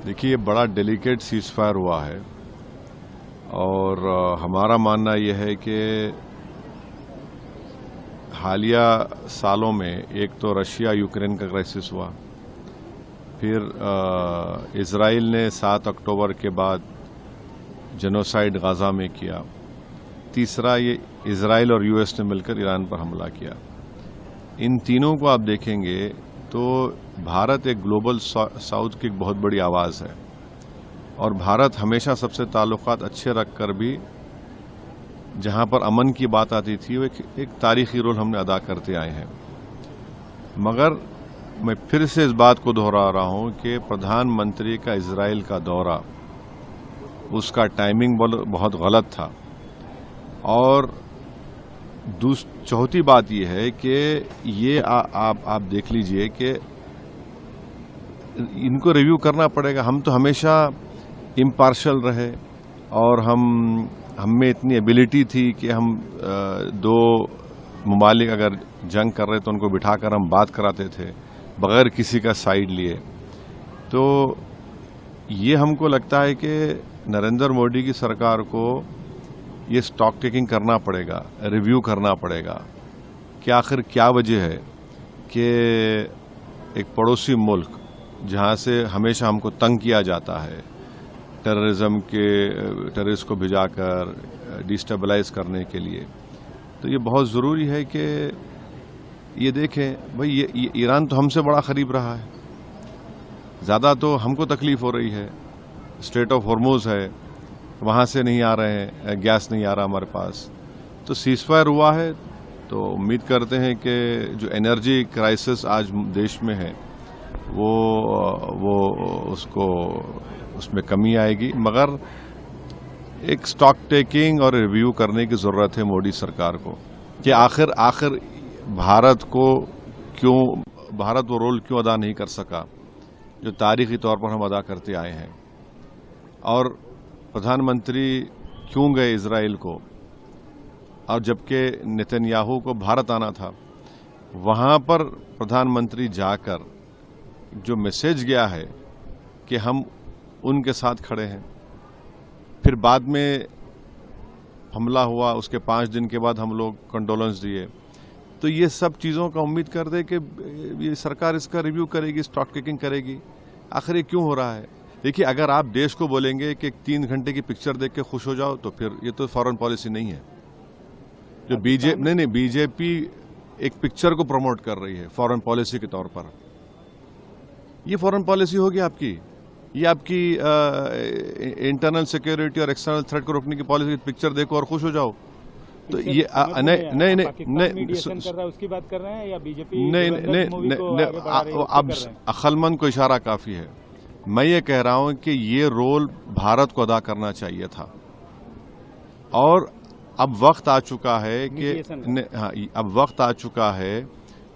देखिए, ये बड़ा डेलिकेट सीज फायर हुआ है और हमारा मानना यह है कि हालिया सालों में एक तो रशिया यूक्रेन का क्राइसिस हुआ, फिर इजराइल ने 7 अक्टूबर के बाद जेनोसाइड गाजा में किया, तीसरा ये इजराइल और यूएस ने मिलकर ईरान पर हमला किया। इन तीनों को आप देखेंगे तो भारत एक ग्लोबल साउथ की एक बहुत बड़ी आवाज़ है और भारत हमेशा सबसे ताल्लुकात अच्छे रखकर भी जहां पर अमन की बात आती थी वो एक तारीखी रोल हमने अदा करते आए हैं। मगर मैं फिर से इस बात को दोहरा रहा हूं कि प्रधानमंत्री का इजराइल का दौरा, उसका टाइमिंग बहुत गलत था। और चौथी बात यह है कि ये आप देख लीजिए कि इनको रिव्यू करना पड़ेगा। हम तो हमेशा इम्पार्शल रहे और हम में इतनी एबिलिटी थी कि हम दो मुमालिक अगर जंग कर रहे तो उनको बिठाकर हम बात कराते थे बगैर किसी का साइड लिए। तो ये हमको लगता है कि नरेंद्र मोदी की सरकार को ये स्टॉक टेकिंग करना पड़ेगा, रिव्यू करना पड़ेगा कि आखिर क्या वजह है कि एक पड़ोसी मुल्क जहां से हमेशा हमको तंग किया जाता है, टेररिस्ट को भिजाकर डिस्टेबलाइज करने के लिए, तो ये बहुत ज़रूरी है कि ये देखें भाई ये ईरान तो हमसे बड़ा करीब रहा है, ज़्यादा तो हमको तकलीफ हो रही है। स्ट्रेट ऑफ हॉर्मुज़ है, वहाँ से नहीं आ रहे हैं, गैस नहीं आ रहा हमारे पास। तो सीज़फायर हुआ है तो उम्मीद करते हैं कि जो एनर्जी क्राइसिस आज देश में है वो उसमें कमी आएगी। मगर एक स्टॉक टेकिंग और रिव्यू करने की ज़रूरत है मोदी सरकार को कि आखिर भारत वो रोल क्यों अदा नहीं कर सका जो तारीखी तौर पर हम अदा करते आए हैं। और प्रधानमंत्री क्यों गए इजराइल को, और जबकि नेतन्याहू को भारत आना था, वहां पर प्रधानमंत्री जाकर जो मैसेज गया है कि हम उनके साथ खड़े हैं। फिर बाद में हमला हुआ, उसके 5 दिन के बाद हम लोग कंडोलेंस दिए। तो ये सब चीज़ों का उम्मीद कर दे कि ये सरकार इसका रिव्यू करेगी, स्टॉक टेकिंग करेगी, आखिर ये क्यों हो रहा है। देखिए, अगर आप देश को बोलेंगे कि 3 घंटे की पिक्चर देख के खुश हो जाओ तो फिर ये तो फॉरेन पॉलिसी नहीं है। जो बीजेपी एक पिक्चर को प्रमोट कर रही है फॉरेन पॉलिसी के तौर पर, ये फॉरेन पॉलिसी होगी आपकी, ये आपकी इंटरनल सिक्योरिटी और एक्सटर्नल थ्रेट को रोकने की पॉलिसी। पिक्चर देखो और खुश हो जाओ। तो ये नहीं उसकी बात कर रहे हैं या बीजेपी? नहीं, अब अक्लमंद को इशारा काफी है। मैं ये कह रहा हूं कि ये रोल भारत को अदा करना चाहिए था और अब वक्त आ चुका है अब वक्त आ चुका है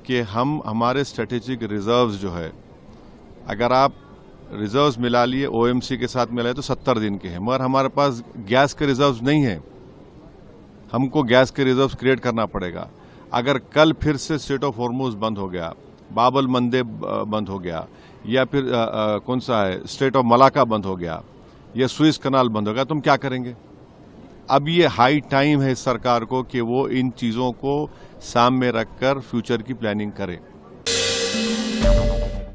कि हम हमारे स्ट्रेटेजिक रिजर्व्स जो है, अगर आप रिजर्व्स मिला लिए ओएमसी के साथ मिलाए तो 70 दिन के हैं, मगर हमारे पास गैस के रिजर्व्स नहीं है। हमको गैस के रिजर्व्स क्रिएट करना पड़ेगा। अगर कल फिर से स्ट्रेट ऑफ हॉर्मुज़ बंद हो गया, बाब एल मंदेब बंद हो गया, या फिर कौन सा है स्ट्रेट ऑफ मलाका बंद हो गया, या सुइस कनाल बंद हो गया, तो हम क्या करेंगे। अब ये हाई टाइम है इस सरकार को कि वो इन चीज़ों को सामने रखकर फ्यूचर की प्लानिंग करे।